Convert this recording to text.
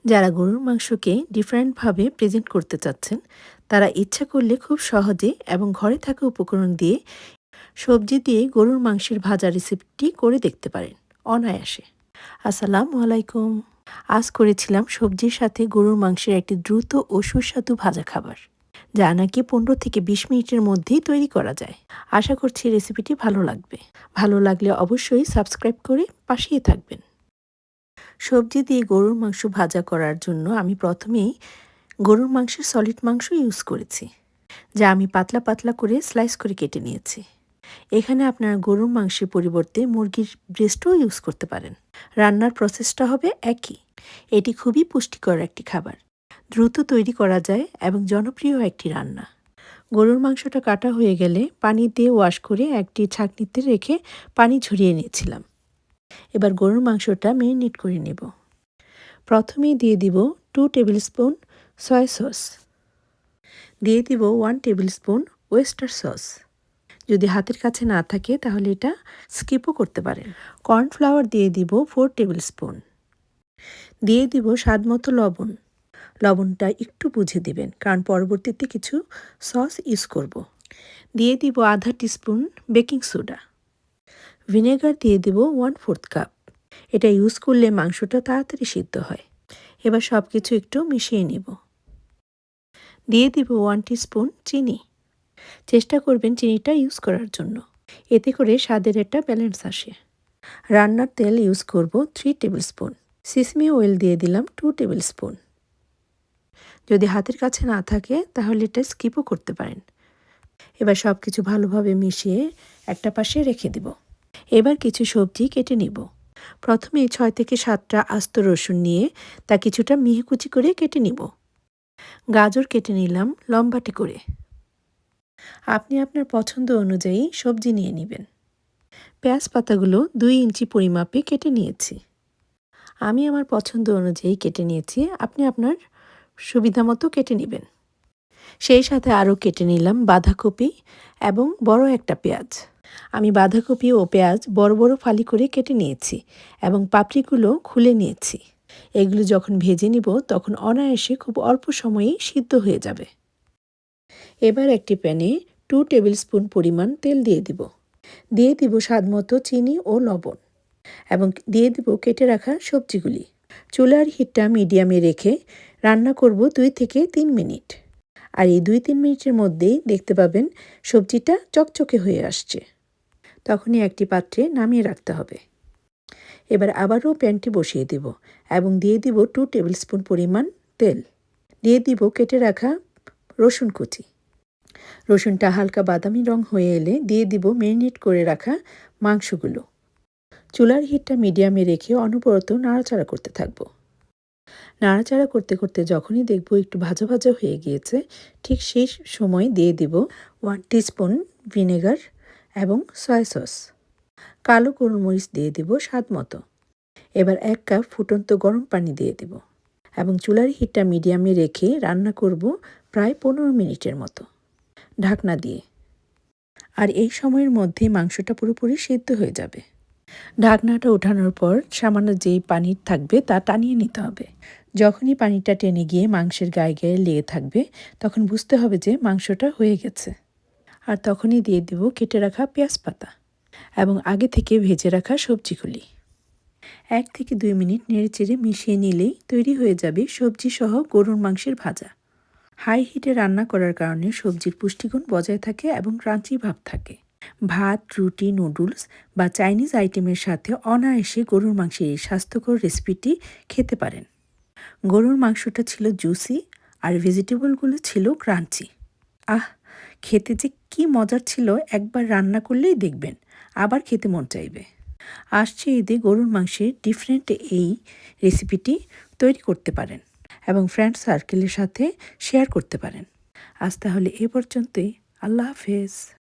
যারা গরুর মাংসকে ডিফারেন্টভাবে প্রেজেন্ট করতে চাচ্ছেন, তারা ইচ্ছা করলে খুব সহজে এবং ঘরে থাকা উপকরণ দিয়ে সবজি দিয়ে গরুর মাংসের ভাজা রেসিপিটি করে দেখতে পারেন অনায়াসে। আসসালামু আলাইকুম। আজ করেছিলাম সবজির সাথে গরুর মাংসের একটি দ্রুত ও সুস্বাদু ভাজা খাবার, যা নাকি 15 থেকে 20 মিনিটের মধ্যেই তৈরি করা যায়। আশা করছি রেসিপিটি ভালো লাগবে। ভালো লাগলে অবশ্যই সাবস্ক্রাইব করে পাশেই থাকবেন। সবজি দিয়ে গরুর মাংস ভাজা করার জন্য আমি প্রথমেই গরুর মাংসের সলিড মাংস ইউজ করেছি, যা আমি পাতলা পাতলা করে স্লাইস করে কেটে নিয়েছি। এখানে আপনারা গরুর মাংসের পরিবর্তে মুরগির ব্রেস্টও ইউজ করতে পারেন। রান্নার প্রসেসটা হবে একই। এটি খুবই পুষ্টিকর একটি খাবার, দ্রুত তৈরি করা যায় এবং জনপ্রিয় একটি রান্না। গরুর মাংসটা কাটা হয়ে গেলে পানি দিয়ে ওয়াশ করে একটি ছাঁকনিতে রেখে পানি ঝরিয়ে নিয়েছিলাম। এবার গরুর মাংসটা ম্যারিনেট করে নেব। প্রথমেই দিয়ে দিব 2 টেবিল স্পুন সয়া সস, দিয়ে দিব 1 টেবিল স্পুন ওয়েস্টার সস। যদি হাতের কাছে না থাকে তাহলে এটা স্কিপও করতে পারেন। কর্নফ্লাওয়ার দিয়ে দিব 4 টেবিল স্পুন, দিয়ে দিব স্বাদমতো লবণ। লবণটা একটু বুঝে দিবেন, কারণ পরবর্তীতে কিছু সস ইউজ করব। দিয়ে দিব আধা টিস্পুন বেকিং সোডা। ভিনেগার দিয়ে দিব 1/4 কাপ। এটা ইউজ করলে মাংসটা তাড়াতাড়ি সিদ্ধ হয়। এবার সব কিছু একটু মিশিয়ে নিব। দিয়ে দিব 1 টিস্পুন চিনি। চেষ্টা করবেন চিনিটা ইউজ করার জন্য, এতে করে স্বাদের একটা ব্যালেন্স আসে। রান্নার তেল ইউজ করব 3 টেবিল স্পুন। সিসমি অয়েল দিয়ে দিলাম 2 টেবিল স্পুন। যদি হাতের কাছে না থাকে তাহলে এটা স্কিপও করতে পারেন। এবার সব কিছু ভালোভাবে মিশিয়ে একটা পাশে রেখে দিব। এবার কিছু সবজি কেটে নিব। প্রথমে 6 থেকে 7টা আস্ত রসুন নিয়ে তা কিছুটা মিহি কুচি করে কেটে নিব। গাজর কেটে নিলাম লম্বাটে করে। আপনি আপনার পছন্দ অনুযায়ী সবজি নিয়ে নেবেন। পেঁয়াজ পাতাগুলো 2 ইঞ্চি পরিমাপে কেটে নিয়েছি। আমি আমার পছন্দ অনুযায়ী কেটে নিয়েছি, আপনি আপনার সুবিধা মতো কেটে নেবেন। সেই সাথে আরও কেটে নিলাম বাঁধাকপি এবং বড় একটা পেঁয়াজ। আমি বাঁধাকপি ও পেঁয়াজ বড় বড় ফালি করে কেটে নিয়েছি এবং পাপড়িগুলো খুলে নিয়েছি। এগুলো যখন ভেজে নিব তখন অনায়াসে খুব অল্প সময়েই সিদ্ধ হয়ে যাবে। এবার একটি প্যানে 2 টেবিল স্পুন পরিমাণ তেল দিয়ে দিব। দিয়ে দিব স্বাদমতো চিনি ও লবণ এবং দিয়ে দিব কেটে রাখা সবজিগুলি। চুলার হিটটা মিডিয়ামে রেখে রান্না করব 2 থেকে 3 মিনিট। আর এই 2-3 মিনিটের মধ্যেই দেখতে পাবেন সবজিটা চকচকে হয়ে আসছে। তখনই একটি পাত্রে নামিয়ে রাখতে হবে। এবার আবারও প্যানটি বসিয়ে দিব এবং দিয়ে দিব 2 টেবিল স্পুন পরিমাণ তেল। দিয়ে দিব কেটে রাখা রসুন কুচি। রসুনটা হালকা বাদামি রং হয়ে এলে দিয়ে দিব ম্যারিনেট করে রাখা মাংসগুলো। চুলার হিটটা মিডিয়ামে রেখে অনবরত নাড়াচাড়া করতে থাকব। নাড়াচাড়া করতে করতে যখনই দেখব একটু ভাজা ভাজা হয়ে গিয়েছে, ঠিক সেই সময় দিয়ে দিব 1 টিস্পুন ভিনেগার এবং সয়া সস। কালো গোলমরিচ দিয়ে দিব স্বাদ মতো। এবার 1 কাপ ফুটন্ত গরম পানি দিয়ে দিব এবং চুলার হিটটা মিডিয়ামে রেখে রান্না করব প্রায় 15 মিনিটের মতো ঢাকনা দিয়ে। আর এই সময়ের মধ্যে মাংসটা পুরোপুরি সিদ্ধ হয়ে যাবে। ঢাকনাটা ওঠানোর পর সামান্য যেই পানি থাকবে তা টানিয়ে নিতে হবে। যখনই পানিটা টেনে গিয়ে মাংসের গায়ে গায়ে লেগে থাকবে, তখন বুঝতে হবে যে মাংসটা হয়ে গেছে। আর তখনই দিয়ে দিব কেটে রাখা পেঁয়াজ পাতা এবং আগে থেকে ভেজে রাখা সবজিগুলি। 1 থেকে 2 মিনিট নেড়েচেড়ে মিশিয়ে নিলেই তৈরি হয়ে যাবে সবজি সহ গরুর মাংসের ভাজা। হাই হিটে রান্না করার কারণে সবজির পুষ্টিগুণ বজায় থাকে এবং ক্রাঞ্চি ভাব থাকে। ভাত, রুটি, নুডলস বা চাইনিজ আইটেমের সাথে অনায়াসে গরুর মাংসের এই স্বাস্থ্যকর রেসিপিটি খেতে পারেন। গরুর মাংসটা ছিল জুসি আর ভেজিটেবলগুলো ছিল ক্রাঞ্চি। খেতে যে কি মজার ছিল, একবার রান্না করলেই দেখবেন আবার খেতে মন চাইবে। আসছে ঈদে গরুর মাংসের ডিফারেন্ট এই রেসিপিটি তৈরি করতে পারেন এবং ফ্রেন্ড সার্কেলের সাথে শেয়ার করতে পারেন। আজ তাহলে এ পর্যন্তই। আল্লাহ হাফেজ।